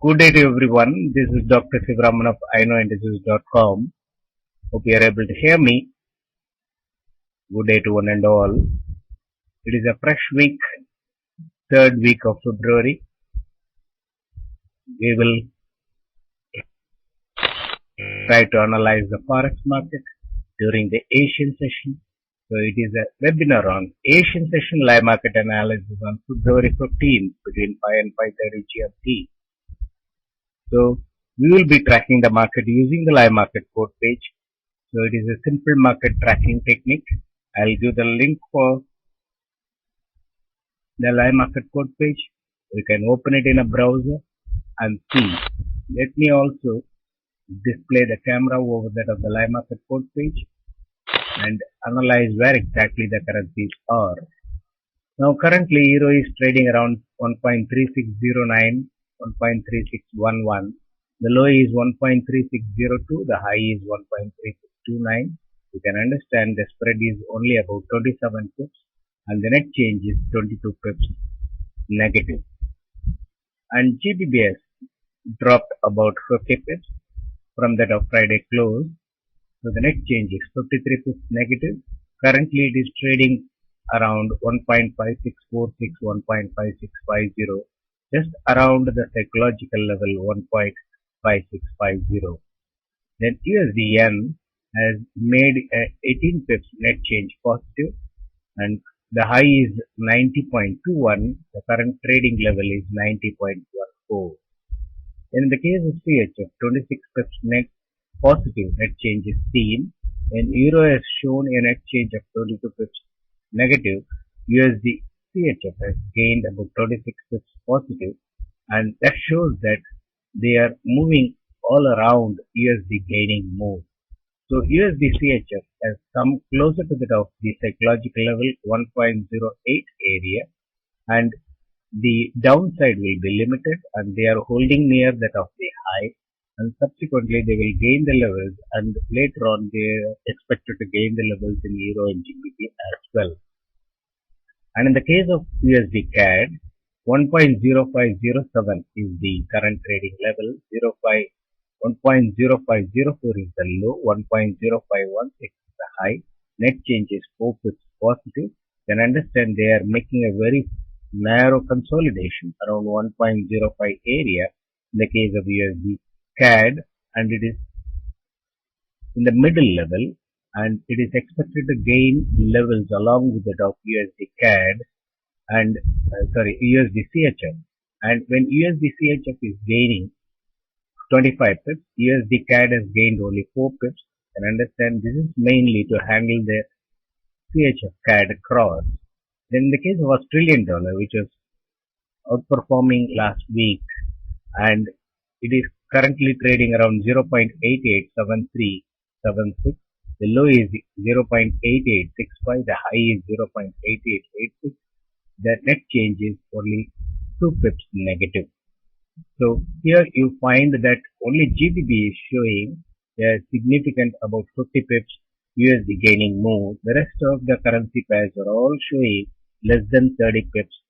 Good day to everyone. This is Dr. Sivaraman of iknowindustries.com. Hope you are able to hear me. Good day to one and all. It is a fresh week, third week of February. We will try to analyze the forex market during the Asian session. So it is a webinar on Asian session live market analysis on February 15th between 5 and 5:30 GMT. So we will be tracking the market using the live market code page. So it is a simple market tracking technique. I'll give the link for the live market code page. You can open it in a browser and see. Let me also display the camera over that of the live market code page and analyze where exactly the currencies are. Now currently Euro is trading around 1.3609, 1.3611. The low is 1.3602, the high is 1.3629. You can understand the spread is only about 27 pips and the net change is 22 pips negative. And GBBS dropped about 50 pips from that of Friday close. So the net change is 53 pips negative. Currently it is trading around 1.5646, 1.5650, just around the psychological level 1.5650. Then USD Yen has made a 18 pips net change positive and the high is 90.21. The current trading level is 90.14. In the case of CHF, 26 pips net positive net change is seen, and Euro has shown a net change of 22 pips negative. USD CHF has gained about 26 pips positive, and that shows that they are moving all around USD gaining more. So USD CHF has come closer to the psychological level 1.08 area, and the downside will be limited, and they are holding near that of the high, and subsequently they will gain the levels, and later on they are expected to gain the levels in Euro and GBP as well. And in the case of USD CAD, 1.0507 is the current trading level, 1.0504 is the low, 1.0516 is the high, net change is 4 pips positive. Then understand they are making a very narrow consolidation around 1.05 area in the case of USD CAD, and it is in the middle level, and it is expected to gain levels along with that of USD CAD and USD CHF. And when USD CHF is gaining 25 pips, USD CAD has gained only 4 pips. And understand this is mainly to handle the CHF CAD cross. Then in the case of Australian dollar, which was outperforming last week, and it is currently trading around 0.887376. The low is 0.8865. The high is 0.8886. The net change is only 2 pips negative. So here you find that only GBP is showing a significant about 50 pips USD gaining more. The rest of the currency pairs are all showing less than 30 pips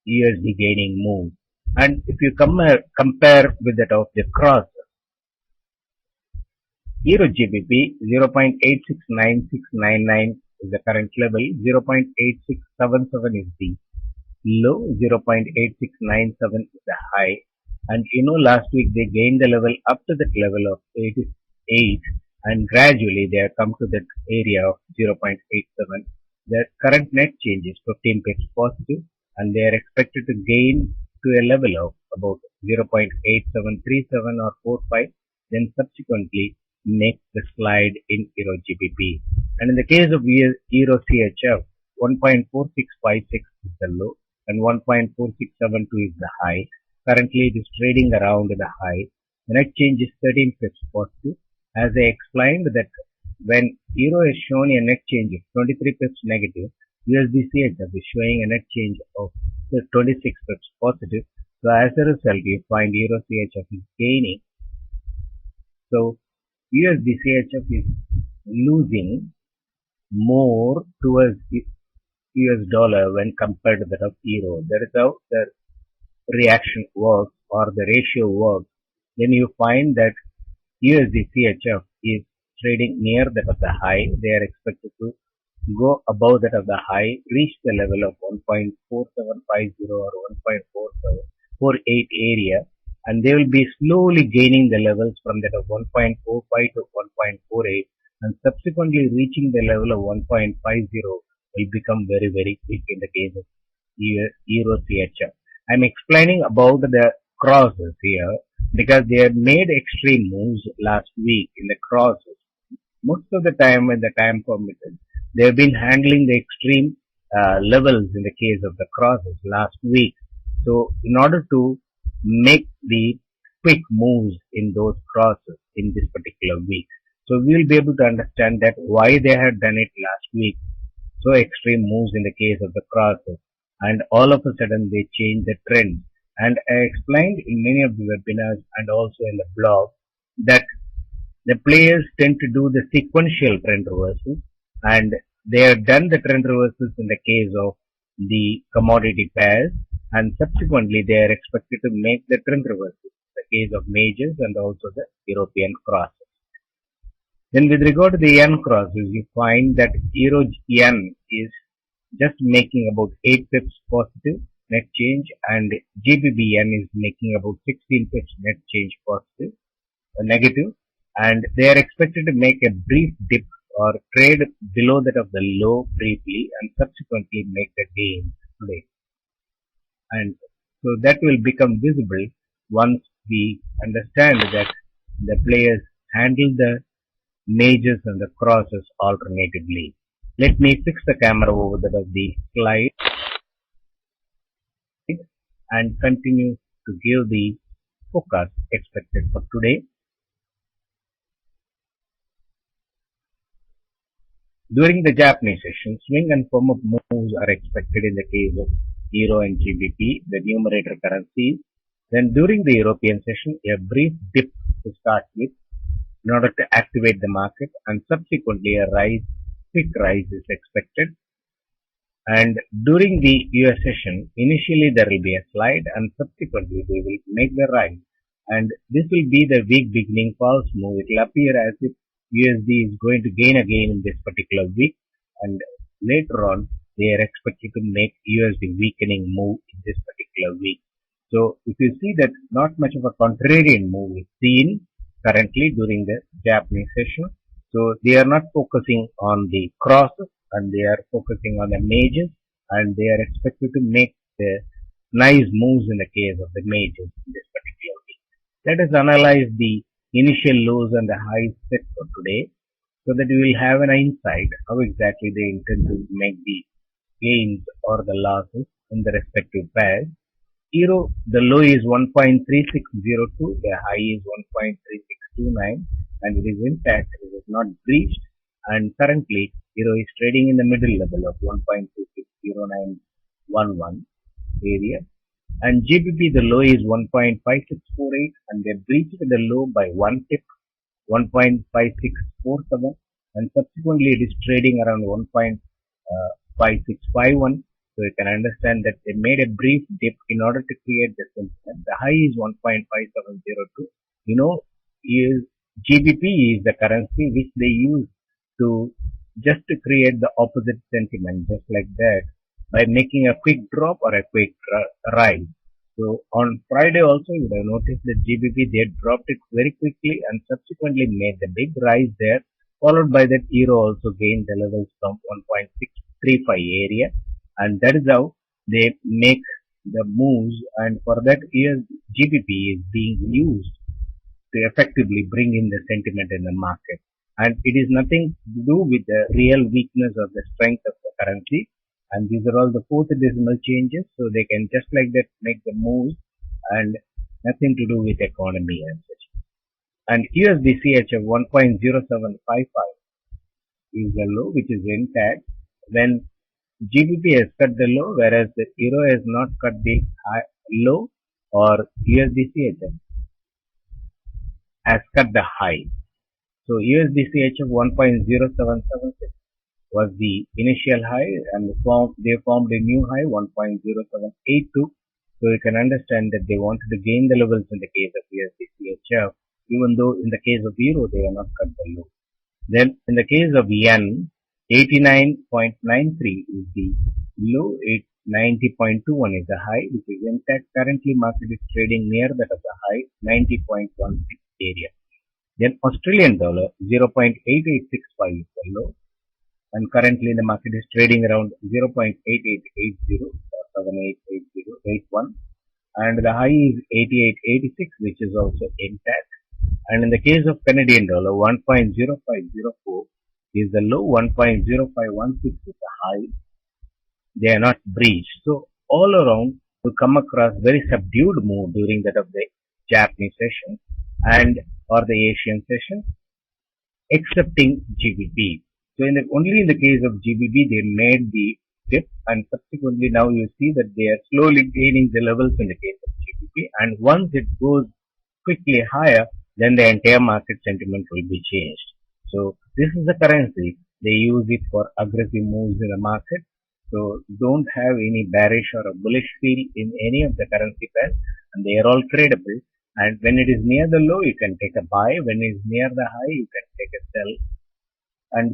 USD gaining more. And if you compare with that of the cross, Euro GBP 0.869699 is the current level, 0.8677 is the low, 0.8697 is the high, and last week they gained the level up to that level of 88, and gradually they have come to that area of 0.87. The current net change is 15 pips positive, and they are expected to gain to a level of about 0.8737 or 45, then subsequently make the slide in Euro GBP. And in the case of Euro CHF, 1.4656 is the low and 1.4672 is the high. Currently it is trading around the high. The net change is 13 pips positive. As I explained that when Euro is shown a net change of 23 pips negative, USD CHF is showing a net change of 26 pips positive. So as a result, you find Euro CHF is gaining. So USD CHF is losing more towards the US dollar when compared to that of Euro. That is how the reaction works or the ratio works, then you find that USD CHF is trading near that of the high. They are expected to go above that of the high, reach the level of 1.4750 or 1.4748 area, and they will be slowly gaining the levels from that of 1.45 to 1.48, and subsequently reaching the level of 1.50 will become very, very quick in the case of Euro CHF. I'm explaining about the crosses here because they have made extreme moves last week in the crosses. Most of the time when the time permitted, they have been handling the extreme levels in the case of the crosses last week. So in order to make the quick moves in those crosses in this particular week, so we will be able to understand that why they had done it last week. So extreme moves in the case of the crosses, and all of a sudden they change the trend. And I explained in many of the webinars and also in the blog that the players tend to do the sequential trend reversals, and they have done the trend reversals in the case of the commodity pairs, and subsequently they are expected to make the trend reversals in the case of majors and also the European crosses. Then with regard to the yen crosses, you find that Euro yen is just making about 8 pips positive net change, and GBP yen is making about 16 pips net change positive, negative, and they are expected to make a brief dip or trade below that of the low briefly and subsequently make a gain today. And so that will become visible once we understand that the players handle the majors and the crosses alternatively. Let me fix the camera over that of the slide and continue to give the forecast expected for today. During the Japanese session, swing and firm up moves are expected in the case of Euro and GBP, the numerator currencies. Then during the European session, a brief dip to start with in order to activate the market, and subsequently a quick rise is expected. And during the US session, initially there will be a slide and subsequently they will make the rise. And this will be the week beginning false move. It will appear as if USD is going to gain again in this particular week, and later on they are expected to make USD weakening move in this particular week. So if you see that not much of a contrarian move is seen currently during the Japanese session. So they are not focusing on the crosses and they are focusing on the majors, and they are expected to make the nice moves in the case of the majors in this particular week. Let us analyze the initial lows and the highs set for today so that we will have an insight how exactly they intend to make the gains or the losses in the respective pairs. Euro, the low is 1.3602, the high is 1.3629, and it is intact, it is not breached, and currently Euro is trading in the middle level of 1.260911 area, and GBP, the low is 1.5648, and they breached the low by 1 tip, 1.5647, and subsequently it is trading around 1.5651. So you can understand that they made a brief dip in order to create the sentiment. The high is 1.5702. You know, GBP is the currency which they use to just to create the opposite sentiment, just like that, by making a quick drop or a quick rise. So on Friday also you would have noticed that GBP, they dropped it very quickly and subsequently made the big rise there, followed by that Euro also gained the levels from 1.635 area, and that is how they make the moves, and for that GBP is being used to effectively bring in the sentiment in the market, and it is nothing to do with the real weakness or the strength of the currency. And these are all the fourth decimal changes, so they can just like that make the moves and nothing to do with economy and such. And USD CHF 1.0755 is the low which is intact when GBP has cut the low, whereas the Euro has not cut the low, or USD CHF has cut the high. So USD CHF 1.0776 was the initial high, and they formed a new high 1.0782, So you can understand that they wanted to gain the levels in the case of USD even though in the case of Euro they are not cut the low. Then in the case of Yen, 89.93 is the low, 90.21 is the high, which is intact. Currently market is trading near that of the high, 90.16 area. Then Australian dollar, 0.8865 is the low, and currently the market is trading around 0.8880 or 788081, and the high is 8886, which is also intact. And in the case of Canadian dollar, 1.0504 is the low, 1.0516 is the high. They are not breached. So all around, we come across very subdued move during that of the Japanese session and or the Asian session, excepting GBP. So only in the case of GBP, they made the dip, and subsequently now you see that they are slowly gaining the levels in the case of GBP. And once it goes quickly higher, then the entire market sentiment will be changed. So this is the currency. They use it for aggressive moves in the market. So don't have any bearish or a bullish feel in any of the currency pairs, and they are all tradable. And when it is near the low, you can take a buy. When it is near the high, you can take a sell.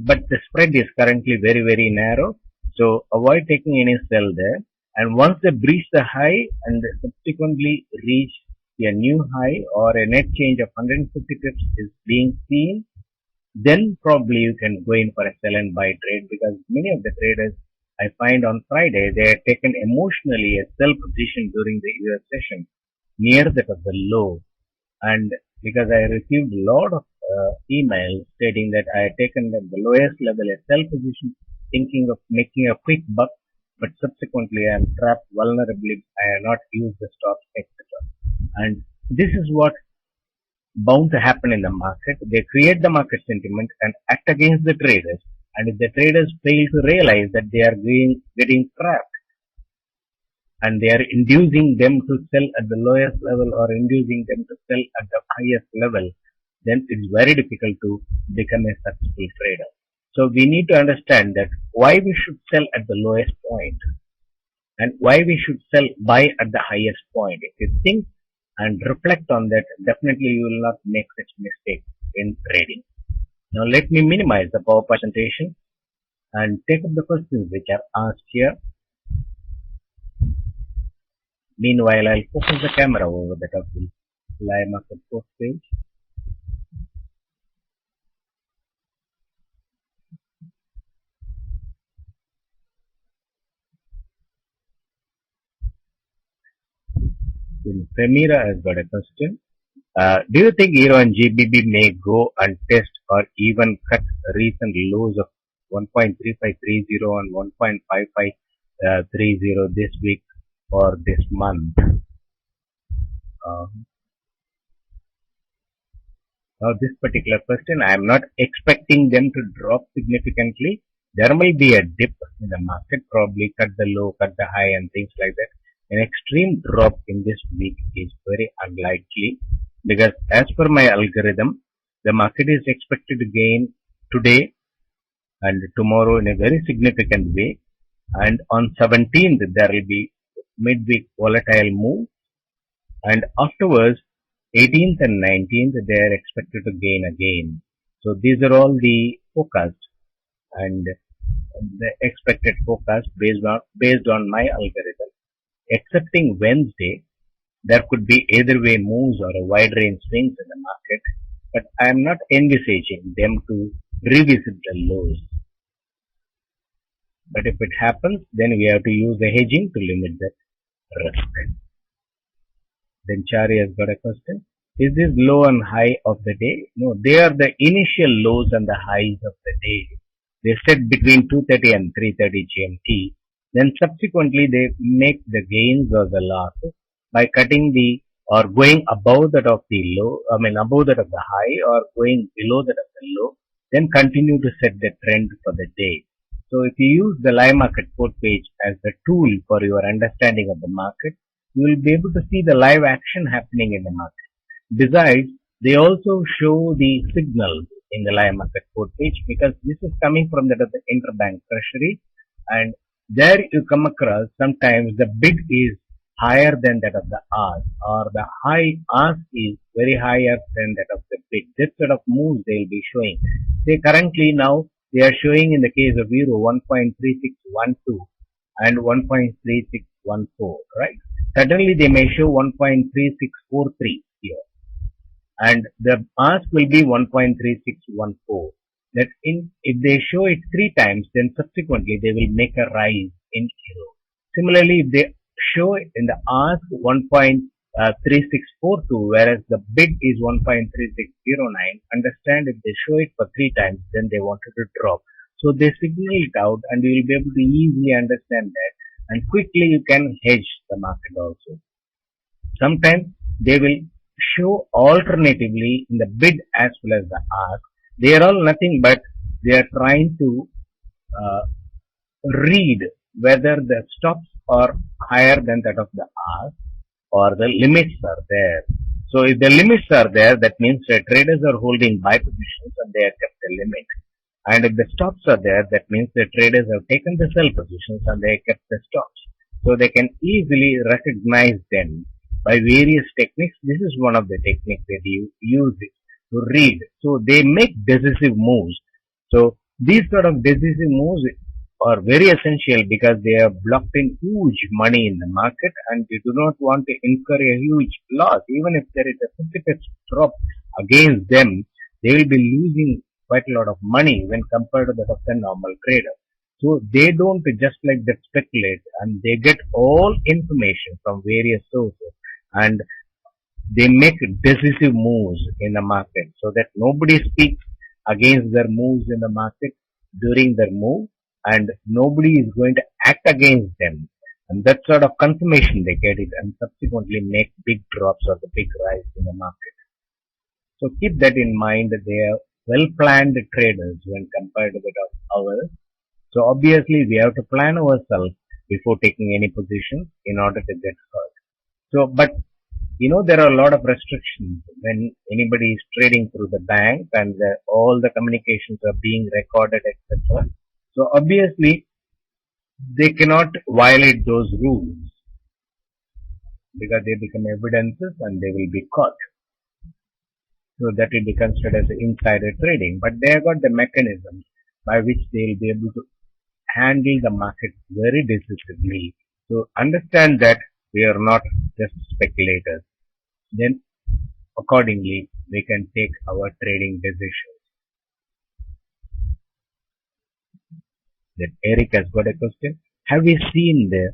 But the spread is currently very narrow. So avoid taking any sell there. And once they breach the high and subsequently reach a new high or a net change of 150 pips is being seen, then probably you can go in for a sell and buy trade, because many of the traders I find on Friday, they have taken emotionally a sell position during the US session near that of the low. And because I received a lot of emails stating that I had taken at the lowest level a sell position thinking of making a quick buck, but subsequently I am trapped vulnerably, I have not used the stops, etc. And this is what bound to happen in the market. They create the market sentiment and act against the traders. And if the traders fail to realize that they are getting trapped and they are inducing them to sell at the lowest level or inducing them to sell at the highest level, then it is very difficult to become a successful trader. So we need to understand that why we should sell at the lowest point and why we should buy at the highest point. If you think and reflect on that, definitely you will not make such mistakes in trading. Now let me minimize the power presentation and take up the questions which are asked here. Meanwhile, I'll focus the camera over that of the live market post page. Samira has got a question. Do you think Euro and GBP may go and test or even cut recent lows of 1.3530 and 1.5530 this week or this month? Now this particular question, I am not expecting them to drop significantly. There may be a dip in the market, probably cut the low, cut the high and things like that. An extreme drop in this week is very unlikely, because as per my algorithm, the market is expected to gain today and tomorrow in a very significant way. And on 17th, there will be midweek volatile move. And afterwards, 18th and 19th, they are expected to gain again. So these are all the forecast and the expected forecast based on my algorithm. Excepting Wednesday, there could be either way moves or a wide range swings in the market, but I am not envisaging them to revisit the lows. But if it happens, then we have to use the hedging to limit that risk. Then Chari has got a question. Is this low and high of the day? No, they are the initial lows and the highs of the day. They set between 2:30 and 3:30 GMT. Then subsequently they make the gains or the losses by cutting or going above that of the low, above that of the high or going below that of the low, then continue to set the trend for the day. So if you use the live market quote page as the tool for your understanding of the market, you will be able to see the live action happening in the market. Besides, they also show the signals in the live market quote page, because this is coming from the interbank treasury, and there you come across sometimes the bid is higher than that of the ask, or the high ask is very higher than that of the bid. This sort of moves they will be showing. Say currently now they are showing in the case of euro 1.3612 and 1.3614, right? Suddenly they may show 1.3643 here, and the ask will be 1.3614. That if they show it three times, then subsequently they will make a rise in euro. Similarly, if they show in the ask 1.3642, whereas the bid is 1.3609, understand if they show it for three times, then they wanted to drop. So they signal it out, and you will be able to easily understand that, and quickly you can hedge the market also. Sometimes they will show alternatively in the bid as well as the ask. They are all nothing but they are trying to uh, read whether the stops are higher than that of the ask or the limits are there. So if the limits are there, that means the traders are holding buy positions and they have kept the limit. And if the stops are there, that means the traders have taken the sell positions and they kept the stops. So they can easily recognize them by various techniques. This is one of the techniques that you use it to read. So they make decisive moves. So these sort of decisive moves are very essential because they have blocked in huge money in the market, and you do not want to incur a huge loss. Even if there is a 50% drop against them, they will be losing quite a lot of money when compared to that of the normal trader. So they don't just like that speculate, and they get all information from various sources, and they make decisive moves in the market so that nobody speaks against their moves in the market during their move, and nobody is going to act against them. And that sort of confirmation they get it, and subsequently make big drops or the big rise in the market. So keep that in mind that they are well-planned traders when compared to that of ours. So obviously we have to plan ourselves before taking any position in order to get hurt. So, but there are a lot of restrictions when anybody is trading through the bank, and all the communications are being recorded, etc. So obviously they cannot violate those rules because they become evidences and they will be caught. So that will be considered as insider trading. But they have got the mechanism by which they will be able to handle the market very decisively. So understand that we are not just speculators. Then accordingly we can take our trading decisions. Then Eric has got a question. Have we seen the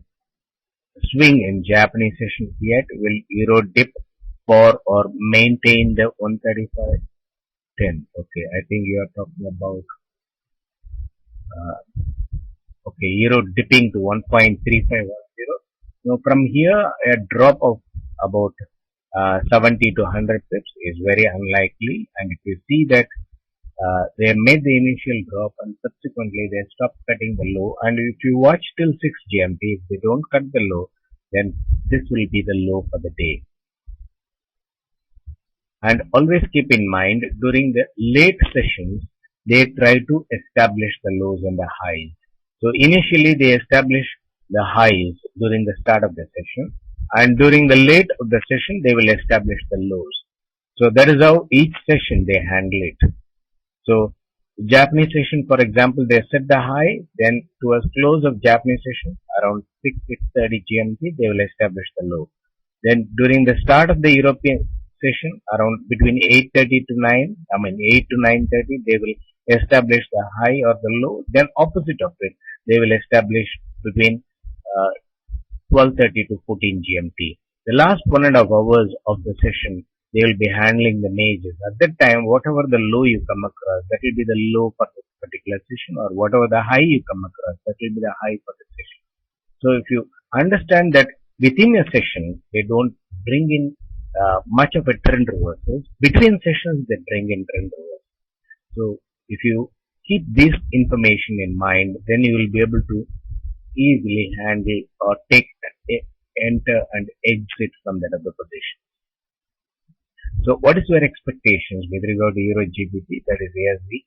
swing in Japanese sessions yet? Will euro dip for or maintain the 135.10? Okay, I think you are talking about euro dipping to 1.3510. Now from here a drop of about 70 to 100 pips is very unlikely, and if you see that they made the initial drop and subsequently they stopped cutting the low, and if you watch till 6 GMT, if they don't cut the low, then this will be the low for the day. And always keep in mind, during the late sessions they try to establish the lows and the highs. So initially they establish the highs during the start of the session, and during the late of the session they will establish the lows. So that is how each session they handle it. So Japanese session, for example, they set the high, then towards close of Japanese session around 6:30 GMT they will establish the low. Then during the start of the European session around between 8:30 to 8 to 9:30 they will establish the high or the low. Then opposite of it they will establish between 12:30 to 14 GMT. The last 1.5 hours of the session they will be handling the majors. At that time, whatever the low you come across, that will be the low for the particular session, or whatever the high you come across, that will be the high for the session. So if you understand that within a session, they don't bring in much of a trend reversals. Between sessions, they bring in trend reversals. So if you keep this information in mind, then you will be able to easily handle or enter and exit from that other position. So what is your expectations with regard to Euro GBP, that is ASB?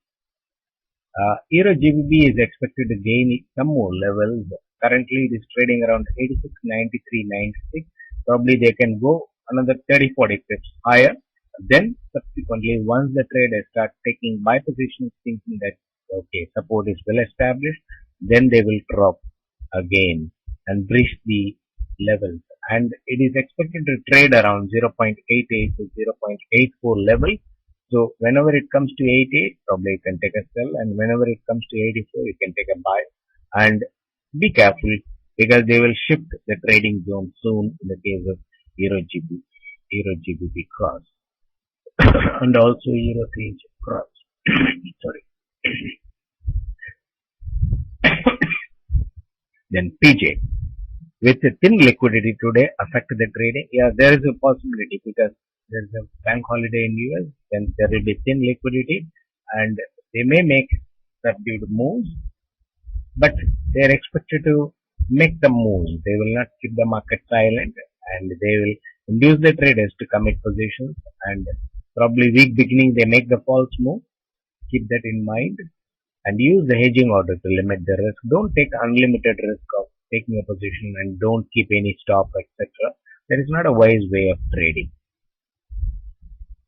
Euro GBP is expected to gain some more levels currently it is trading around 86.93.96. Probably they can go another 30-40 pips higher. Then subsequently, once the traders start taking buy positions thinking that okay, support is well established, then they will drop again and breach the levels. And it is expected to trade around 0.88 to 0.84 level. So whenever it comes to 88, probably you can take a sell, and whenever it comes to 84, you can take a buy. And be careful because they will shift the trading zone soon in the case of Euro GBP cross and also Euro CHF cross. Sorry. Then PJ. With a thin liquidity today affect the trading? Yeah, there is a possibility because there is a bank holiday in US, then there will be thin liquidity and they may make subdued moves, but they are expected to make the moves. They will not keep the market silent and they will induce the traders to commit positions, and probably week beginning they make the false move. Keep that in mind and use the hedging order to limit the risk. Don't take unlimited risk of taking a position and don't keep any stop, etc. That is not a wise way of trading.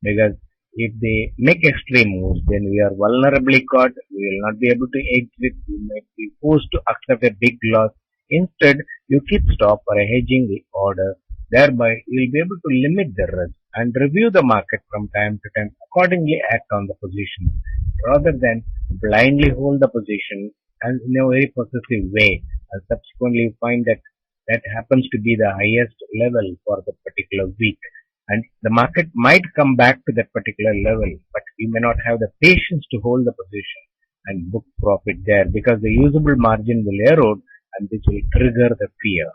Because if they make extreme moves, then we are vulnerably caught. We will not be able to exit. We might be forced to accept a big loss. Instead, you keep stop or a hedging order. Thereby, you will be able to limit the risk and review the market from time to time. Accordingly, act on the position rather than blindly hold the position and in a very possessive way. And subsequently, you find that that happens to be the highest level for the particular week. And the market might come back to that particular level, but we may not have the patience to hold the position and book profit there because the usable margin will erode and this will trigger the fear.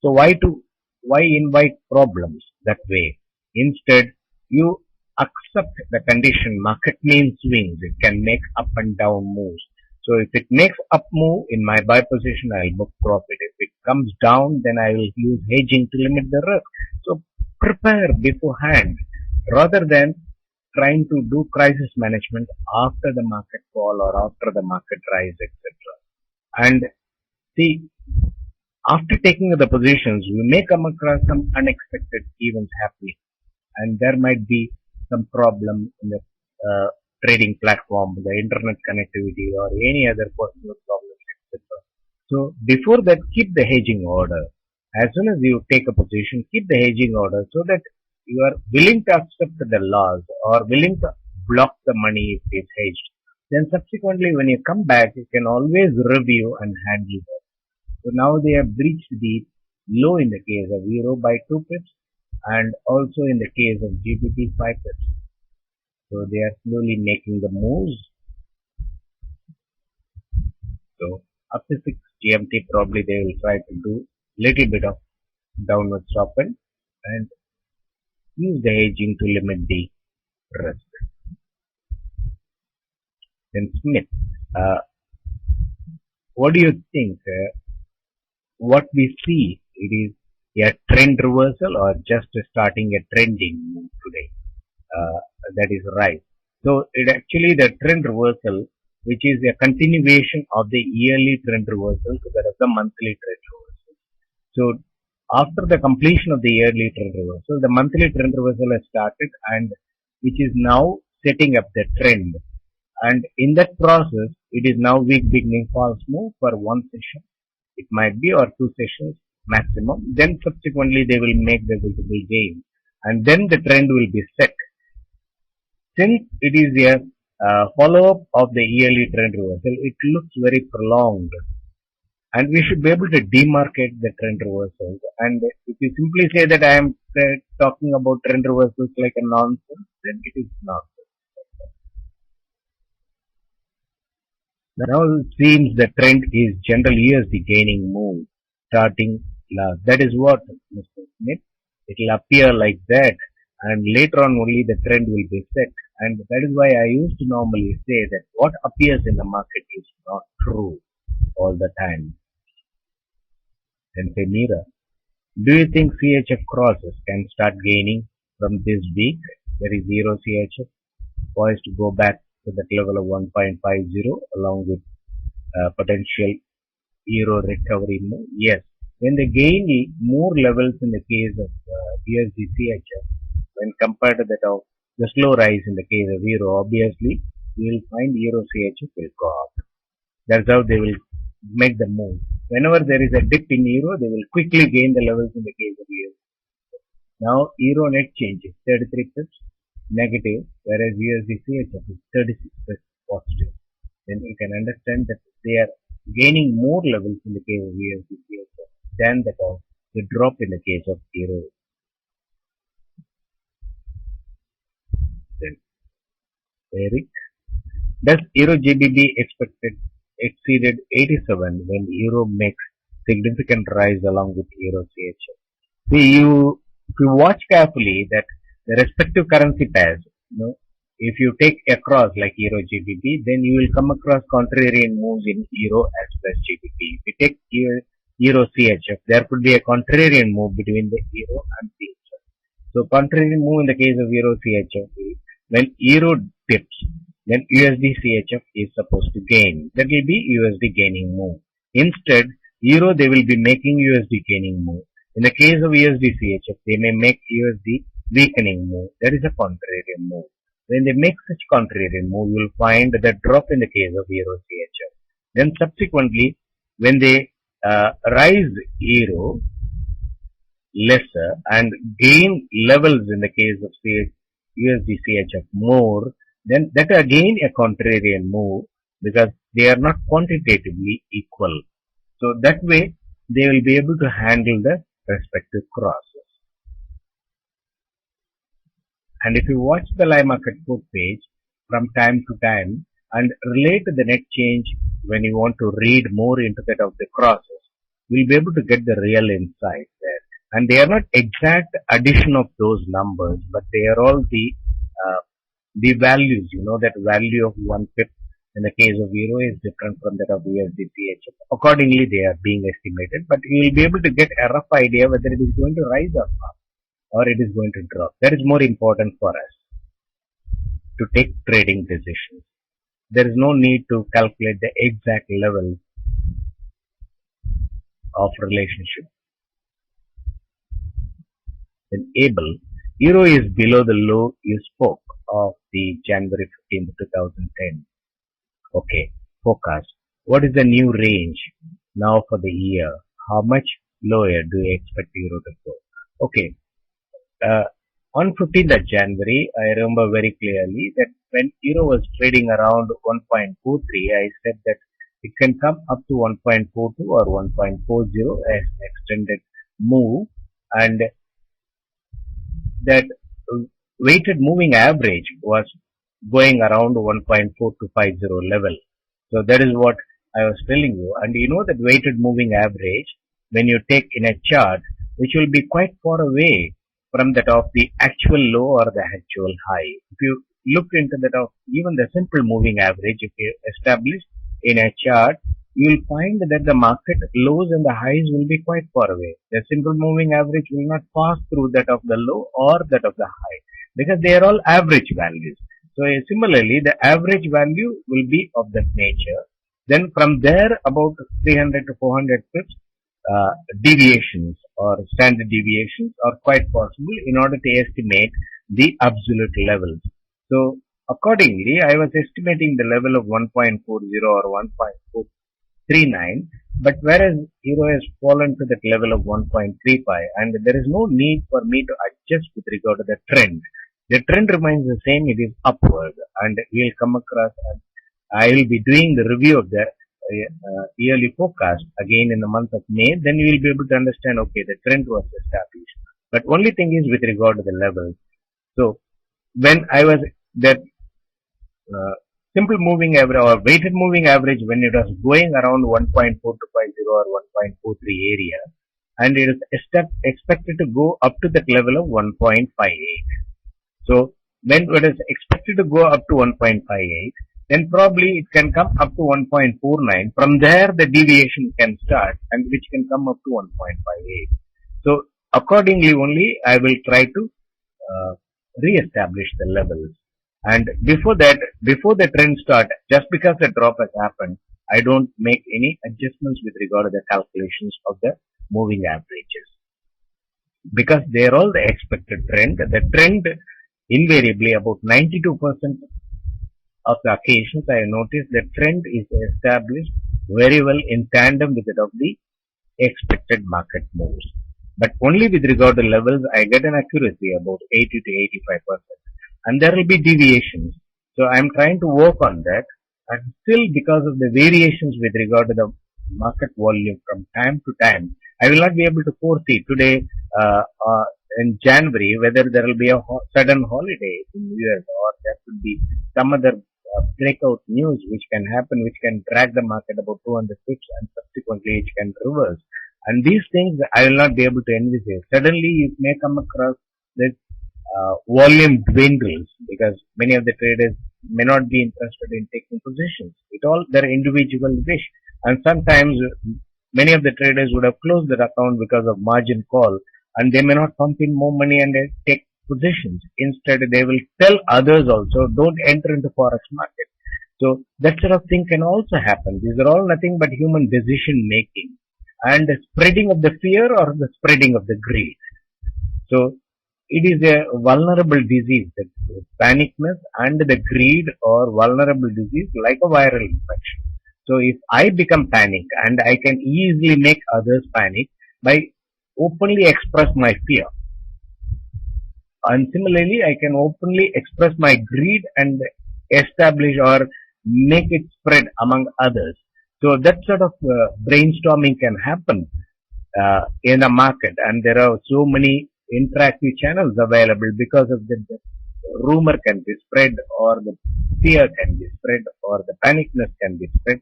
So why invite problems that way? Instead, you accept the condition. Market means swings. It can make up and down moves. So if it makes up move in my buy position, I'll book profit. If it comes down, then I will use hedging to limit the risk. So prepare beforehand rather than trying to do crisis management after the market fall or after the market rise, etc. And see, after taking the positions, we may come across some unexpected events happening, and there might be some problem in the trading platform, the internet connectivity, or any other personal problems, etc. So before that, keep the hedging order. As soon as you take a position, keep the hedging order so that you are willing to accept the loss or willing to block the money if it's hedged. Then subsequently, when you come back, you can always review and handle that. So now they have breached the low in the case of Euro by 2 pips and also in the case of GBP 5 pips. So they are slowly making the moves. So up to 6 GMT probably they will try to do little bit of downward soften and use the hedging to limit the risk. Then Smith, what do you think? What we see, it is a trend reversal or just starting a trending move today? That is right. So it actually the trend reversal, which is a continuation of the yearly trend reversal, so that is the monthly trend reversal. So after the completion of the yearly trend reversal, the monthly trend reversal has started and which is now setting up the trend. And in that process, it is now week beginning false move for one session. It might be or 2 sessions maximum. Then subsequently they will make the visible gain. And then the trend will be set. Since it is a follow-up of the yearly trend reversal, it looks very prolonged. And we should be able to demarcate the trend reversals. And if you simply say that I am talking about trend reversals like a nonsense, then it is nonsense. Now it seems the trend is generally USD gaining move, starting last. That is what, Mr. Smith, it will appear like that, and later on only the trend will be set. And that is why I used to normally say that what appears in the market is not true all the time. Then say, Mira, do you think CHF crosses can start gaining from this week? There is 0 CHF poised to go back to that level of 1.50 along with potential euro recovery move? Yes. When they gain more levels in the case of USD CHF, when compared to that of the slow rise in the case of euro, obviously you will find euro CHF will go up. That's how they will make the move. Whenever there is a dip in euro, they will quickly gain the levels in the case of euro. Now euro net change is 33 pips negative, whereas USD CHF is 36 pips positive. Then you can understand that they are gaining more levels in the case of USD CHF than that of the drop in the case of euro. Then Eric, does euro GBP exceeded 87 when euro makes significant rise along with euro CHF? See, if you watch carefully that the respective currency pairs, if you take across like euro GBP, then you will come across contrarian moves in euro as well as GBP. If you take euro CHF, there could be a contrarian move between the euro and CHF. So contrarian move in the case of euro CHF is when euro dips, then USD CHF is supposed to gain. That will be USD gaining move. Instead, euro they will be making USD gaining move. In the case of USD CHF, they may make USD weakening move. That is a contrarian move. When they make such contrarian move, you will find the drop in the case of euro CHF. Then subsequently, when they rise euro lesser and gain levels in the case of USD CHF more, then that again a contrarian move because they are not quantitatively equal. So that way they will be able to handle the respective crosses. And if you watch the live market quote page from time to time and relate the net change when you want to read more into that of the crosses, you'll be able to get the real insight there. And they are not exact addition of those numbers, but they are all the values, that value of 1 pip in the case of euro is different from that of USD CHF. Accordingly, they are being estimated, but you will be able to get a rough idea whether it is going to rise or not, or it is going to drop. That is more important for us to take trading decisions. There is no need to calculate the exact level of relationship. Then able, euro is below the low you spoke of the January 15th, 2010. Okay, forecast. What is the new range now for the year? How much lower do you expect euro to go? Okay, on 15th of January, I remember very clearly that when euro was trading around 1.43, I said that it can come up to 1.42 or 1.40 as an extended move, and that weighted moving average was going around 1.4250 level. So that is what I was telling you. And you know that weighted moving average, when you take in a chart, which will be quite far away from that of the actual low or the actual high. If you look into that of even the simple moving average, if you establish in a chart, you will find that the market lows and the highs will be quite far away. The simple moving average will not pass through that of the low or that of the high because they are all average values. So similarly, the average value will be of that nature. Then from there, about 300 to 400 pips, deviations or standard deviations are quite possible in order to estimate the absolute levels. So accordingly, I was estimating the level of 1.40 or 1.439, but whereas euro has fallen to that level of 1.35, and there is no need for me to adjust with regard to the trend. The trend remains the same, it is upward, and we will come across, I will be doing the review of the yearly forecast again in the month of May. Then you will be able to understand, okay, the trend was established. But only thing is with regard to the levels. So when I was that simple moving average or weighted moving average, when it was going around 1.4250 or 1.43 area, and it is expected to go up to that level of 1.58. So when it is expected to go up to 1.58, then probably it can come up to 1.49. From there, the deviation can start, and which can come up to 1.58. So accordingly only, I will try to re-establish the levels. And before that, before the trend start, just because the drop has happened, I don't make any adjustments with regard to the calculations of the moving averages because they are all the expected trend. The trend invariably about 92% of the occasions I notice the trend is established very well in tandem with that of the expected market moves. But only with regard to levels, I get an accuracy about 80 to 85%. And there will be deviations. So I'm trying to work on that. And still, because of the variations with regard to the market volume from time to time, I will not be able to foresee today in January whether there will be a sudden holiday in US or there could be some other breakout news which can happen, which can drag the market about 200 pips and subsequently it can reverse. And these things I will not be able to envisage. Suddenly you may come across that volume dwindles because many of the traders may not be interested in taking positions. It all their individual wish. And sometimes many of the traders would have closed their account because of margin call and they may not pump in more money and they take positions. Instead, they will tell others also, don't enter into forex market. So that sort of thing can also happen. These are all nothing but human decision making and the spreading of the fear or the spreading of the greed. So it is a vulnerable disease, the panicness and the greed or vulnerable disease like a viral infection. So if I become panic and I can easily make others panic by openly express my fear. And similarly, I can openly express my greed and establish or make it spread among others. So that sort of brainstorming can happen in a market, and there are so many interactive channels available because of the rumor can be spread, or the fear can be spread, or the panicness can be spread.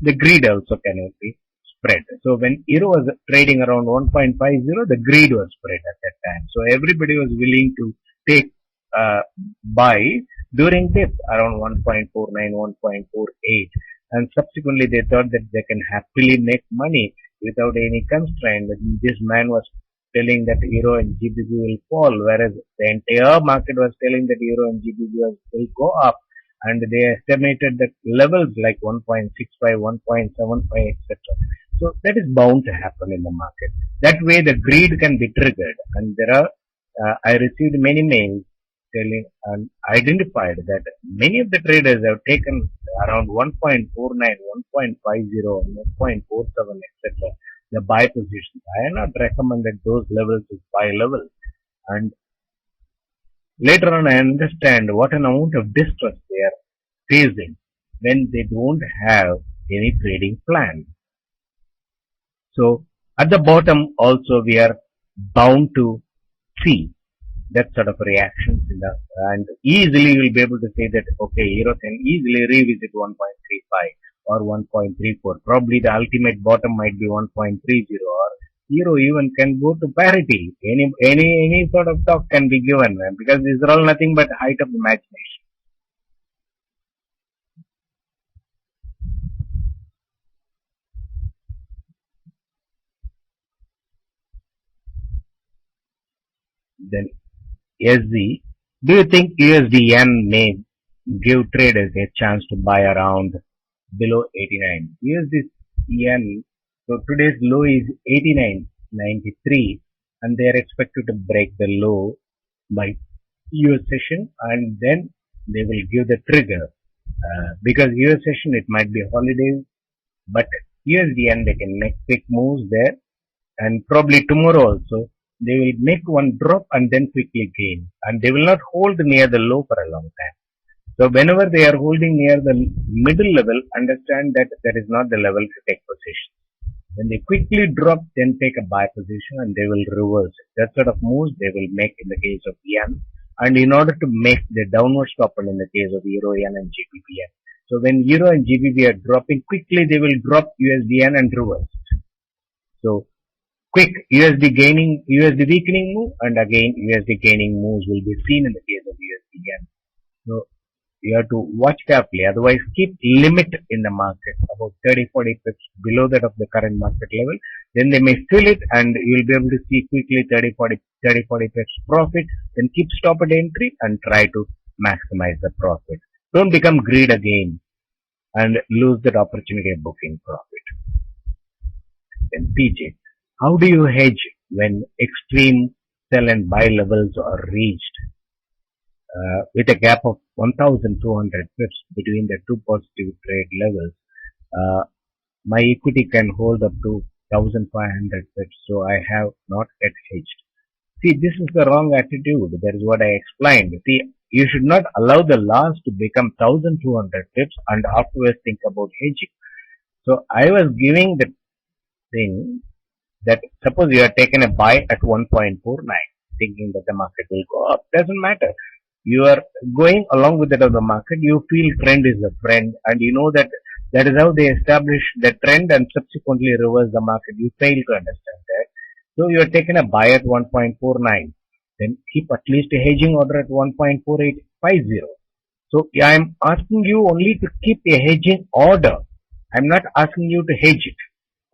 The greed also can be spread. So when euro was trading around 1.50, the greed was spread at that time. So everybody was willing to take buy during dips around 1.49, 1.48, and subsequently they thought that they can happily make money without any constraint. This man was telling that euro and GBP will fall, whereas the entire market was telling that euro and GBP will go up. And they estimated that levels like 1.65, 1.75, etc. So that is bound to happen in the market. That way the greed can be triggered. And there are, I received many mails telling and identified that many of the traders have taken around 1.49, 1.50, 1.47, etc. The buy positions. I have not recommended those levels as buy levels. And later on, I understand what an amount of distress they are facing when they don't have any trading plan. So, at the bottom also we are bound to see that sort of reactions and easily you will be able to say that, okay, euro can easily revisit 1.35 or 1.34. Probably the ultimate bottom might be 1.30 or euro even can go to parity. Any sort of talk can be given because these are all nothing but height of imagination. Then SZ, do you think USD yen may give traders a chance to buy around below 89? USD yen, so today's low is 89.93 and they are expected to break the low by US session and then they will give the trigger. Because US session it might be holidays, but USD yen they can make quick moves there and probably tomorrow also they will make one drop and then quickly gain and they will not hold near the low for a long time. So whenever they are holding near the middle level, understand that that is not the level to take position. When they quickly drop, then take a buy position and they will reverse it. That sort of moves they will make in the case of yen. And in order to make the downward stopper in the case of euro yen and GBP yen. So when euro and GBP are dropping quickly, they will drop USD yen and reverse it. So quick USD weakening move and again USD gaining moves will be seen in the case of USD yen. So you have to watch carefully, otherwise keep limit in the market about 30-40 pips below that of the current market level. Then they may fill it and you will be able to see quickly 30-40 pips profit. Then keep stop at entry and try to maximize the profit. Don't become greed again and lose that opportunity of booking profit. Then PJ, how do you hedge when extreme sell and buy levels are reached with a gap of 1,200 pips between the two positive trade levels? Uh, my equity can hold up to 1,500 pips, so I have not yet hedged. See, this is the wrong attitude. That is what I explained. See, you should not allow the loss to become 1,200 pips and afterwards think about hedging. So I was giving the thing that suppose you are taken a buy at 1.49, thinking that the market will go up. Doesn't matter. You are going along with that of the market. You feel trend is a friend, and you know that that is how they establish the trend and subsequently reverse the market. You fail to understand that. So you are taken a buy at 1.49. Then keep at least a hedging order at 1.4850. So I am asking you only to keep a hedging order. I am not asking you to hedge it.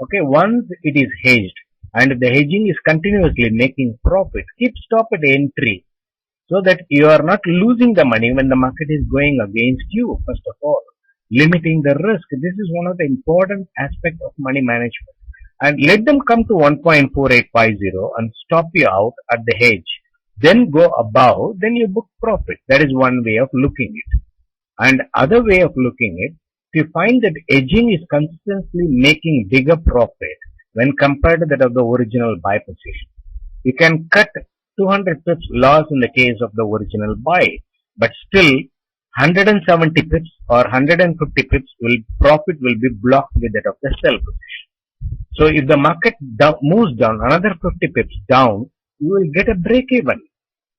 Okay, once it is hedged and the hedging is continuously making profit, keep stop at entry so that you are not losing the money when the market is going against you, first of all. Limiting the risk. This is one of the important aspects of money management. And let them come to 1.4850 and stop you out at the hedge. Then go above, then you book profit. That is one way of looking it. And other way of looking it, if you find that hedging is consistently making bigger profit when compared to that of the original buy position, you can cut 200 pips loss in the case of the original buy, but still 170 pips or 150 pips profit will be blocked with that of the sell position. So if the market moves down another 50 pips down, you will get a break even.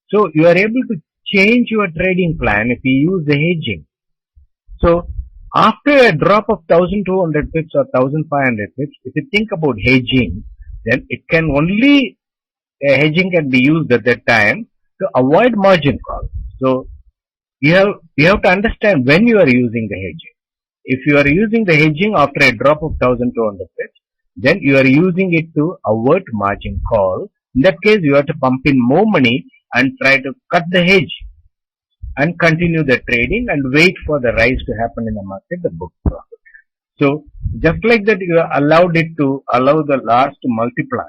So you are able to change your trading plan if you use the hedging. So after a drop of 1,200 pips or 1,500 pips, if you think about hedging, then it can only hedging can be used at that time to avoid margin call. So you have to understand when you are using the hedging. If you are using the hedging after a drop of 1,200 pips, then you are using it to avoid margin call. In that case, you have to pump in more money and try to cut the hedge and continue the trading and wait for the rise to happen in the market, the book profit. So just like that, you allowed it to allow the loss to multiply,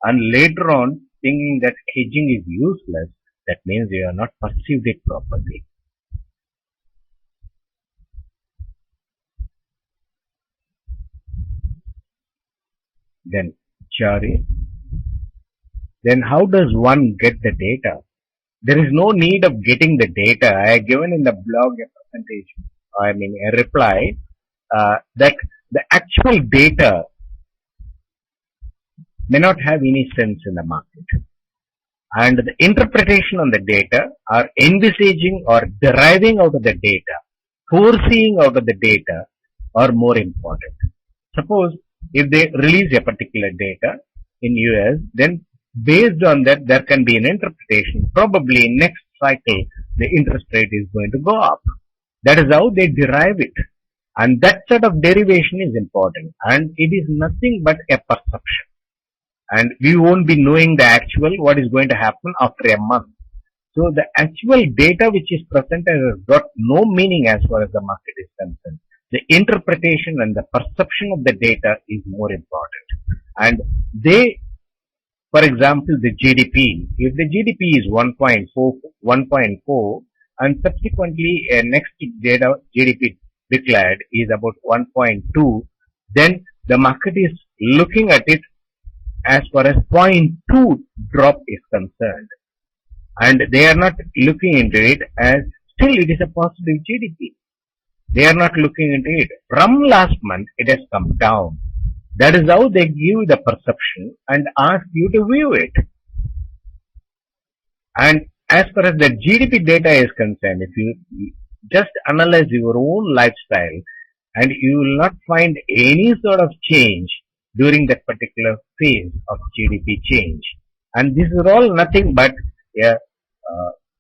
and later on thinking that hedging is useless, that means you have not perceived it properly. Then Chari, then how does one get the data? There is no need of getting the data. I have given in the blog a reply that the actual data may not have any sense in the market. And the interpretation on the data or envisaging or deriving out of the data, foreseeing out of the data are more important. Suppose if they release a particular data in US, then based on that, there can be an interpretation. Probably next cycle, the interest rate is going to go up. That is how they derive it. And that sort of derivation is important. And it is nothing but a perception. And we won't be knowing the actual, what is going to happen after a month. So the actual data which is presented has got no meaning as far as the market is concerned. The interpretation and the perception of the data is more important. And for example, the GDP, if the GDP is 1.4 and subsequently next data GDP declared is about 1.2, then the market is looking at it as far as 0.2 drop is concerned. And they are not looking into it as still it is a positive GDP. They are not looking into it. From last month, it has come down. That is how they give the perception and ask you to view it. And as far as the GDP data is concerned, if you just analyze your own lifestyle, and you will not find any sort of change during that particular phase of GDP change. And this is all nothing but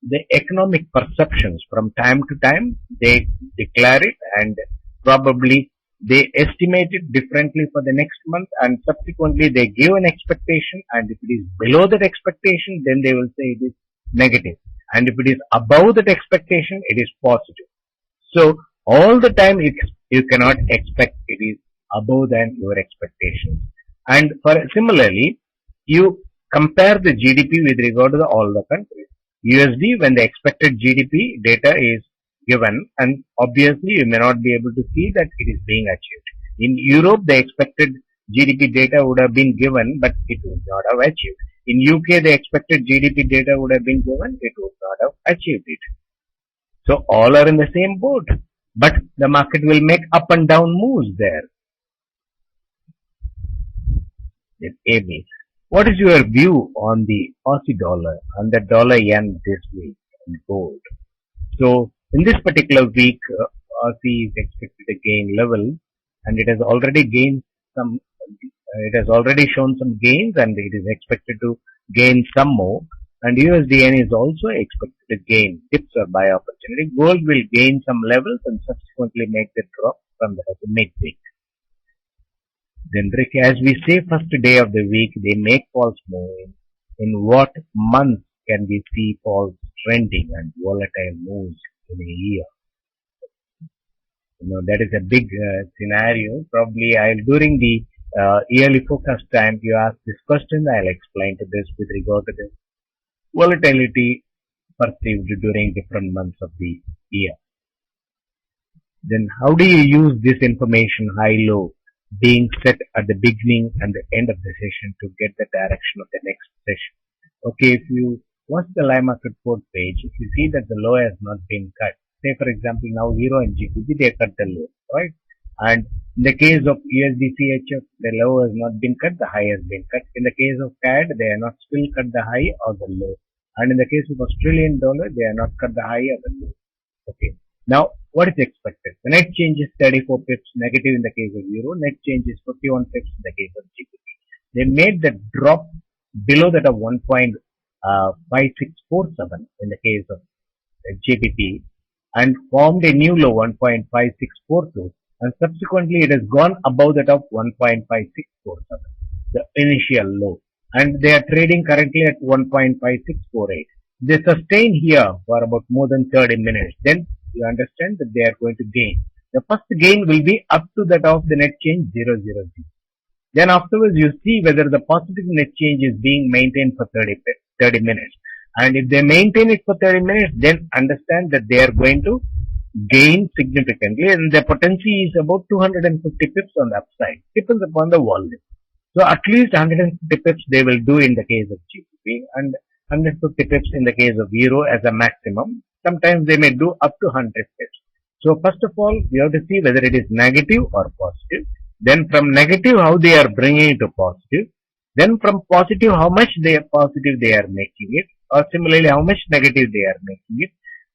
the economic perceptions. From time to time, they declare it and probably they estimate it differently for the next month, and subsequently they give an expectation, and if it is below that expectation, then they will say it is negative. And if it is above that expectation, it is positive. So all the time you cannot expect it is above than your expectations. And for similarly, you compare the GDP with regard to all the countries. USD, when the expected GDP data is given, and obviously you may not be able to see that it is being achieved. In Europe, the expected GDP data would have been given, but it would not have achieved. In UK, the expected GDP data would have been given, it would not have achieved it. So all are in the same boat, but the market will make up and down moves there. It's AB. What is your view on the Aussie dollar and the dollar yen this week and gold? So in this particular week, Aussie is expected to gain level, and it has already gained some. It has already shown some gains, and it is expected to gain some more. And USDN is also expected to gain dips or buy opportunity. Gold will gain some levels and subsequently make the drop from the midweek. Then, Rick, as we say, first day of the week, they make false moves. In what month can we see false trending and volatile moves in a year? That is a big scenario. Probably during the yearly forecast time, you ask this question, I'll explain to this with regard to the volatility perceived during different months of the year. Then how do you use this information, high-low, being set at the beginning and the end of the session to get the direction of the next session? Okay, if you watch the live market port page, if you see that the low has not been cut, say for example now Euro and GBP, they cut the low, right? And in the case of USD CHF, the low has not been cut, the high has been cut. In the case of CAD, they are not still cut the high or the low. And in the case of Australian dollar, they are not cut the high or the low. Okay. Now, what is expected? The net change is 34 pips negative in the case of Euro, net change is 51 pips in the case of GBP. They made the drop below that of 1.5647 in the case of GBP and formed a new low 1.5642. And subsequently it has gone above that of 1.5647, the initial low. And they are trading currently at 1.5648. They sustain here for about more than 30 minutes. Then you understand that they are going to gain. The first gain will be up to that of the net change 000. Then afterwards you see whether the positive net change is being maintained for 30 minutes. And if they maintain it for 30 minutes, then understand that they are going to gain significantly, and the potency is about 250 pips on the upside. Depends upon the volume. So at least 150 pips they will do in the case of GBP and 150 pips in the case of Euro as a maximum. Sometimes they may do up to 100 pips. So first of all, we have to see whether it is negative or positive. Then from negative, how they are bringing it to positive. Then from positive, how much they are positive they are making it, or similarly how much negative they are making it.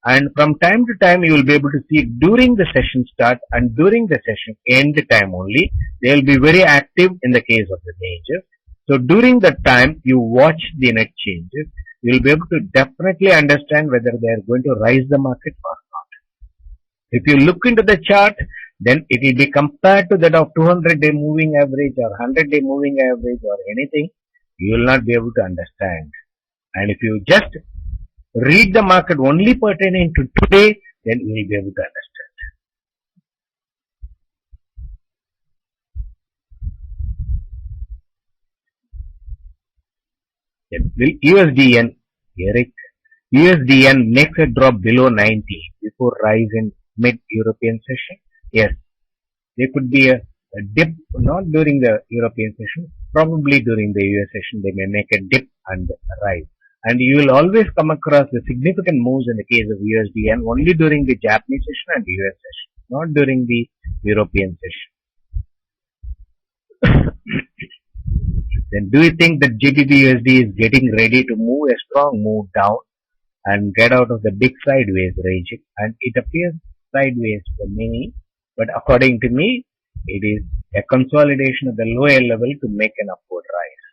And from time to time, you will be able to see during the session start and during the session end time only. They will be very active in the case of the majors. So during that time, you watch the net changes. You will be able to definitely understand whether they are going to rise the market or not. If you look into the chart, then it will be compared to that of 200-day moving average or 100-day moving average or anything. You will not be able to understand. And if you just read the market only pertaining to today, then you will be able to understand. USDN, Eric, USDN makes a drop below 90 before rise in mid-European session. Yes, there could be a dip, not during the European session, probably during the US session they may make a dip and rise. And you will always come across the significant moves in the case of USDN only during the Japanese session and US session, not during the European session. Then do you think that GBP-USD is getting ready to move a strong move down and get out of the big sideways ranging? And it appears sideways for many, but according to me, it is a consolidation of the lower level to make an upward rise.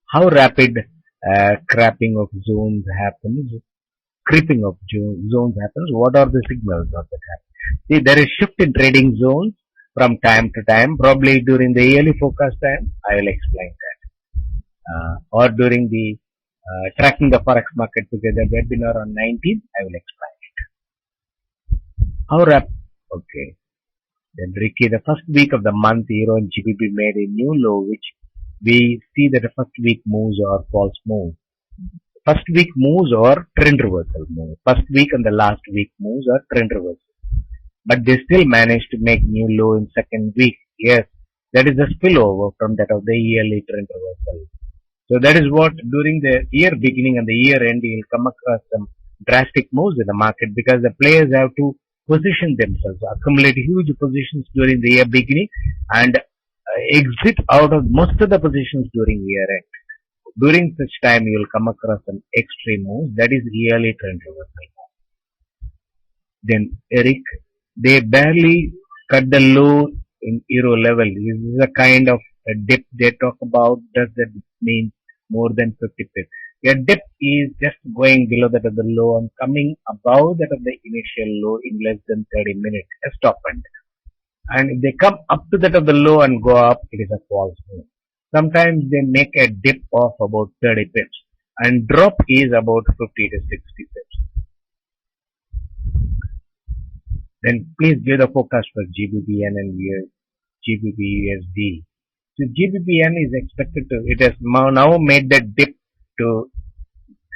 How rapid creeping of zones happens? What are the signals of that? See, there is shift in trading zones from time to time. Probably during the yearly forecast time, I will explain that. Or during the tracking the forex market together webinar on 19th, I will explain it. Okay. Then Ricky, the first week of the month, Euro and GBP made a new low, which we see that the first week moves or false move. First week moves or trend reversal move. First week and the last week moves or trend reversal. But they still managed to make new low in second week. Yes, that is the spillover from that of the yearly trend reversal. So that is what during the year beginning and the year end you will come across some drastic moves in the market because the players have to position themselves, accumulate huge positions during the year beginning and exit out of most of the positions during year end. During such time you will come across some extreme moves, that is yearly trend reversal. Then Eric, they barely cut the low in euro level. This is a kind of a dip they talk about. Does that mean more than 50 pips? A dip is just going below that of the low and coming above that of the initial low in less than 30 minutes. A stop and if they come up to that of the low and go up, it is a false move. Sometimes they make a dip of about 30 pips and drop is about 50 to 60 pips. Then please give the forecast for GBPN and GBP USD. So GBPN is expected to, it has now made that dip to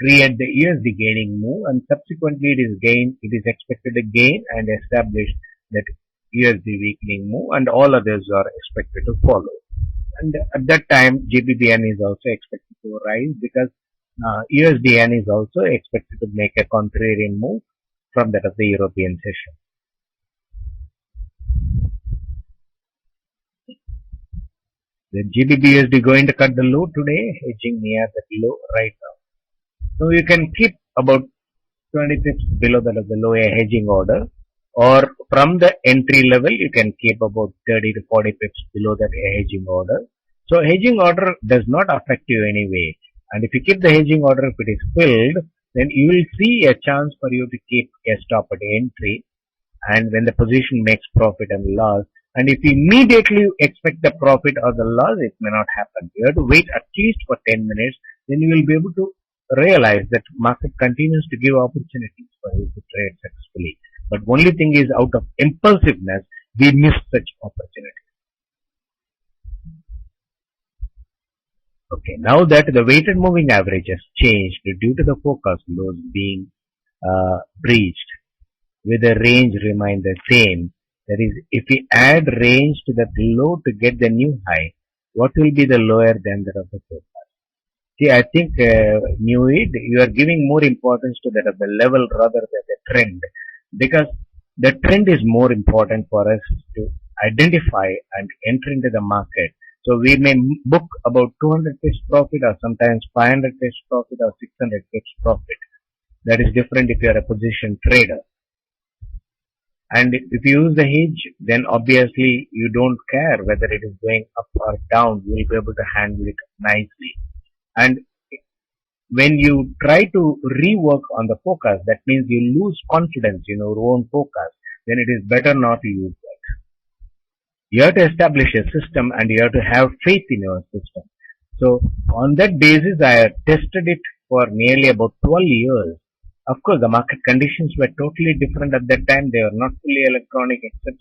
create the USD gaining move and subsequently it is expected to gain and establish that USD weakening move and all others are expected to follow. And at that time GBPN is also expected to rise because USDN is also expected to make a contrarian move from that of the European session. The GBP USD going to cut the low today, hedging near that low right now. So you can keep about 20 pips below that of the low a hedging order, or from the entry level you can keep about 30 to 40 pips below that a hedging order. So hedging order does not affect you anyway. And if you keep the hedging order, if it is filled, then you will see a chance for you to keep a stop at entry. And when the position makes profit and loss, and if you immediately expect the profit or the loss, it may not happen. You have to wait at least for 10 minutes, then you will be able to realize that market continues to give opportunities for you to trade successfully. But only thing is, out of impulsiveness, we miss such opportunities. Okay, now that the weighted moving average has changed due to the forecast lows being breached, with the range remain the same. That is, if we add range to that low to get the new high, what will be the lower than that of the forecast? See, I think you are giving more importance to that of the level rather than the trend, because the trend is more important for us to identify and enter into the market. So we may book about 200 pips profit or sometimes 500 pips profit or 600 pips profit. That is different if you are a position trader. And if you use the hedge, then obviously you don't care whether it is going up or down. You will be able to handle it nicely. And when you try to rework on the forecast, that means you lose confidence in your own forecast. Then it is better not to use that. You have to establish a system and you have to have faith in your system. So on that basis, I have tested it for nearly about 12 years. Of course, the market conditions were totally different at that time. They were not fully electronic, etc.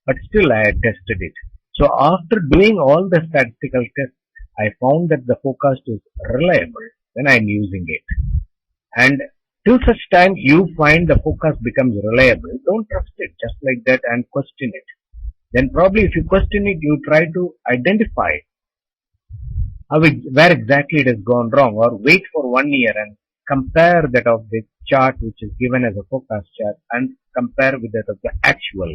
But still, I had tested it. So after doing all the statistical tests, I found that the forecast is reliable. Then I am using it. And till such time you find the forecast becomes reliable, don't trust it just like that and question it. Then probably if you question it, you try to identify where exactly it has gone wrong, or wait for 1 year and compare that of the chart which is given as a forecast chart and compare with that of the actual.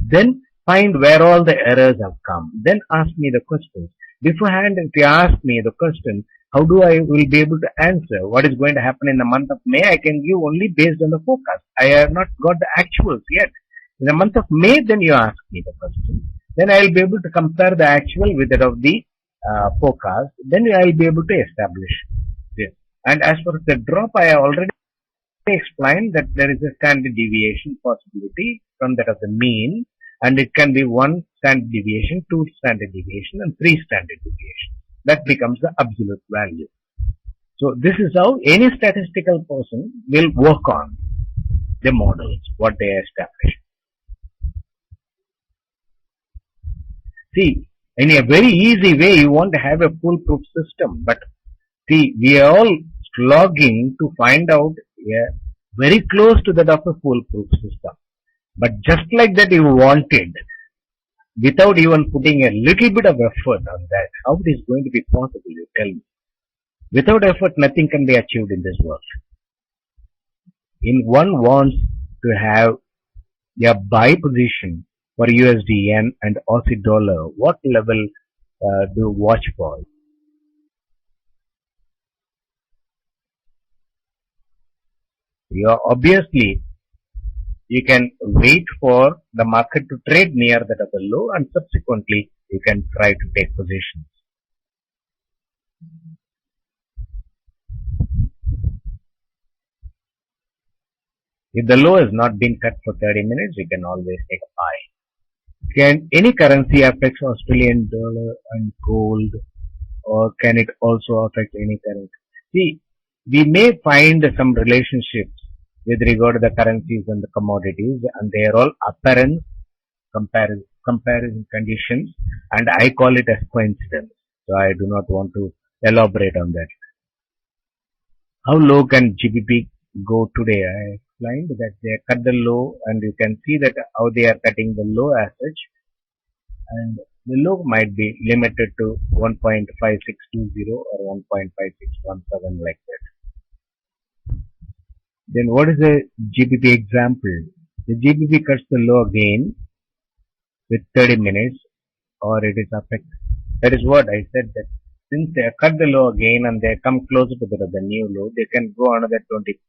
Then find where all the errors have come. Then ask me the questions. Beforehand, if you ask me the question, how do I will be able to answer what is going to happen in the month of May? I can give only based on the forecast. I have not got the actuals yet. In the month of May, then you ask me the question. Then I will be able to compare the actual with that of the forecast. Then I will be able to establish this. And as for the drop, I have already explained that there is a standard deviation possibility from that of the mean, and it can be 1 standard deviation, 2 standard deviation, and 3 standard deviation. That becomes the absolute value. So this is how any statistical person will work on the models, what they establish. See, in a very easy way, you want to have a foolproof system, but see, we are all slogging to find out very close to that of a foolproof system. But just like that you wanted, without even putting a little bit of effort on that, how it is going to be possible, you tell me? Without effort, nothing can be achieved in this world. In one wants to have a buy position for USD yen and Aussie dollar, what level do you watch for? Obviously, you can wait for the market to trade near that of the low and subsequently you can try to take positions. If the low has not been cut for 30 minutes, you can always take a buy. Can any currency affect Australian dollar and gold, or can it also affect any currency? See, we may find some relationships with regard to the currencies and the commodities, and they are all apparent comparison conditions, and I call it as coincidence. So I do not want to elaborate on that. How low can GBP go today? I explained that they cut the low, and you can see that how they are cutting the low as such, and the low might be limited to 1.5620 or 1.5617 like that. Then what is the GBP example? The GBP cuts the low again with 30 minutes, or it is affected. That is what I said, that since they cut the low again and they come closer to the new low, they can go another 20,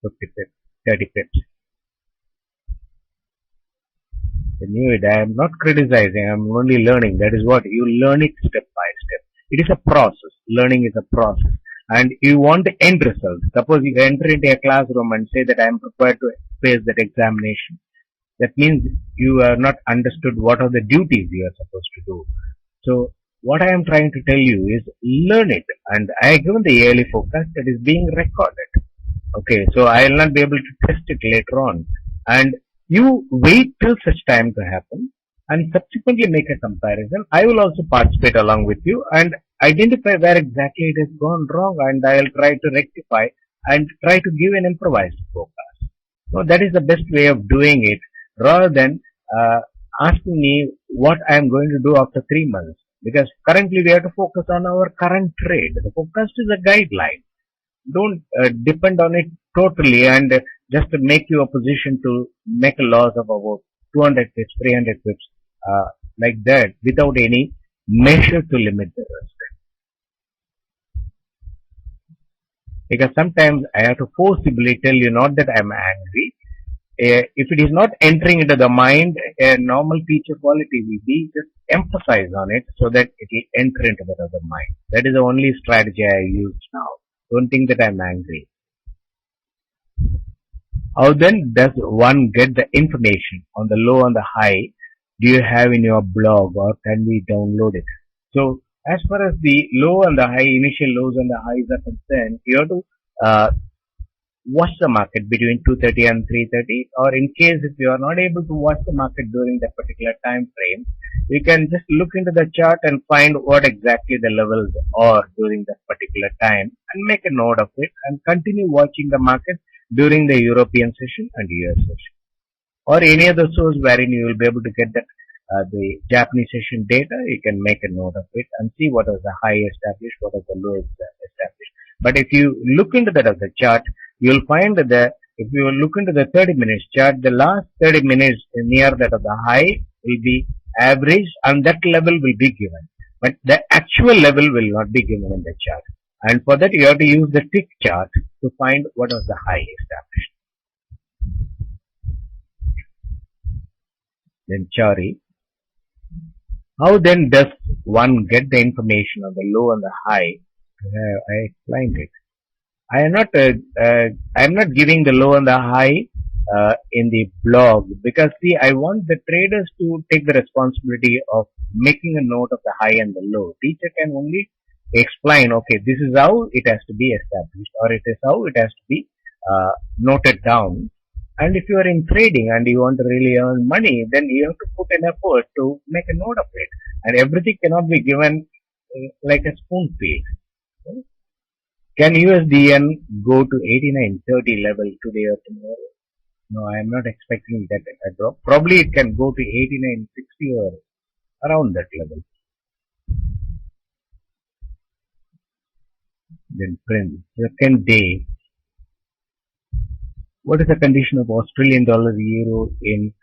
50 pips, 30 pips. I knew it. I am not criticizing. I am only learning. That is what you learn it step by step. It is a process. Learning is a process. And you want the end result. Suppose you enter into a classroom and say that I am prepared to face that examination. That means you have not understood what are the duties you are supposed to do. So what I am trying to tell you is learn it. And I have given the yearly forecast that is being recorded. Okay, so I will not be able to test it later on. And you wait till such time to happen and subsequently make a comparison. I will also participate along with you and identify where exactly it has gone wrong, and I will try to rectify and try to give an improvised forecast. So that is the best way of doing it, rather than asking me what I am going to do after 3 months. Because currently we have to focus on our current trade. The forecast is a guideline. Don't depend on it totally and just to make you a position to make a loss of about 200 pips, 300 pips, like that, without any measure to limit the risk. Because sometimes I have to forcibly tell you not that I am angry. If it is not entering into the mind, a normal feature quality will be just emphasize on it so that it will enter into the other mind. That is the only strategy I use now. Don't think that I am angry. How then does one get the information on the low and the high? Do you have in your blog, or can we download it? So as far as the low and the high, initial lows and the highs are concerned, you have to watch the market between 2:30 and 3:30, or in case if you are not able to watch the market during that particular time frame, you can just look into the chart and find what exactly the levels are during that particular time and make a note of it and continue watching the market during the European session and US session, or any other source wherein you will be able to get that the Japanese session data. You can make a note of it and see what is the high established, what is the low established. But if you look into that of the chart, you will find that if you look into the 30 minutes chart, the last 30 minutes near that of the high will be average and that level will be given. But the actual level will not be given in the chart. And for that you have to use the tick chart to find what was the high established. Then Chari. How then does one get the information on the low and the high? I explained it. I am not giving the low and the high in the blog, because see, I want the traders to take the responsibility of making a note of the high and the low. Teacher can only explain, okay, this is how it has to be established, or it is how it has to be noted down, And if you are in trading and you want to really earn money, then you have to put an effort to make a note of it. And everything cannot be given like a spoon feed. Can USDN go to 89.30 level today or tomorrow? No, I am not expecting that a drop. Probably it can go to 89.60 or around that level. Then friends, second day, what is the condition of Australian dollar euro in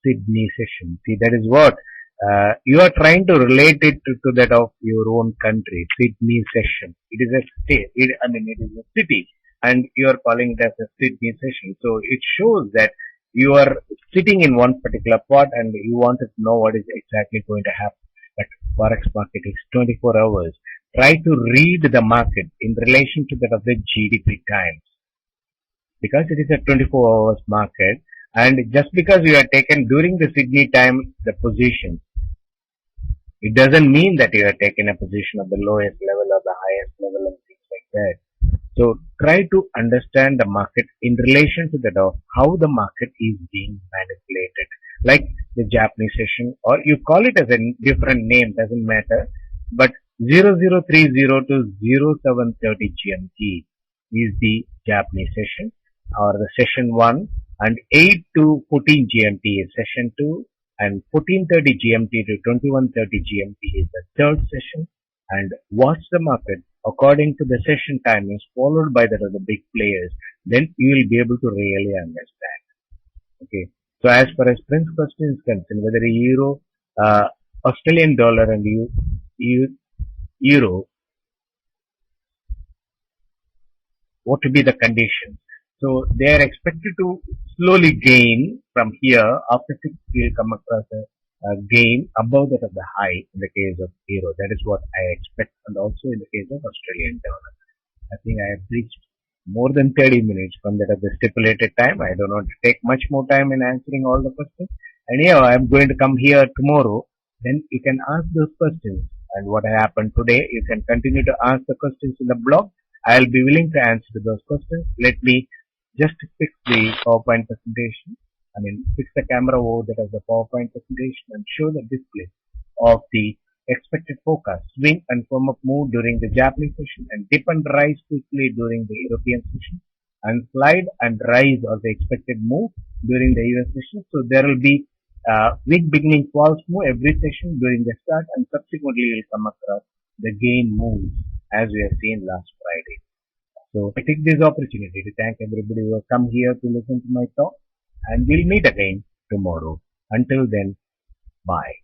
Sydney session? See, that is what you are trying to relate it to that of your own country, Sydney session. It is a state, it is a city, and you are calling it as a Sydney session. So it shows that you are sitting in one particular part and you want to know what is exactly going to happen. But forex market is 24 hours. Try to read the market in relation to that of the GDP times, because it is a 24 hours market, and just because you are taken during the Sydney time the position, it doesn't mean that you are taken a position of the lowest level or the highest level and things like that. So try to understand the market in relation to that of how the market is being manipulated. Like the Japanese session, or you call it as a different name, doesn't matter. But 0030 to 0730 GMT is the Japanese session, or the session 1, and 8 to 14 GMT is session 2, and 14:30 GMT to 21:30 GMT is the third session. And watch the market according to the session timings followed by that of the big players. Then you will be able to really understand. Okay. So as far as Prince question is concerned, whether a euro, Australian dollar and euro, what will be the conditions? So they are expected to slowly gain from here. After 6, we will come across a gain above that of the high in the case of euro. That is what I expect, and also in the case of Australian dollar. I think I have reached more than 30 minutes from that of the stipulated time. I don't want to take much more time in answering all the questions. And yeah, I'm going to come here tomorrow. Then you can ask those questions. And what happened today, you can continue to ask the questions in the blog. I'll be willing to answer those questions. Let me just fix the PowerPoint presentation. Fix the camera over that of the PowerPoint presentation and show the display of the expected forecast, swing and firm up move during the Japanese session, and dip and rise quickly during the European session, and slide and rise of the expected move during the US session. So there will be weak beginning false move every session during the start, and subsequently you will come across the gain moves as we have seen last Friday. So I take this opportunity to thank everybody who has come here to listen to my talk, and we'll meet again tomorrow. Until then, bye.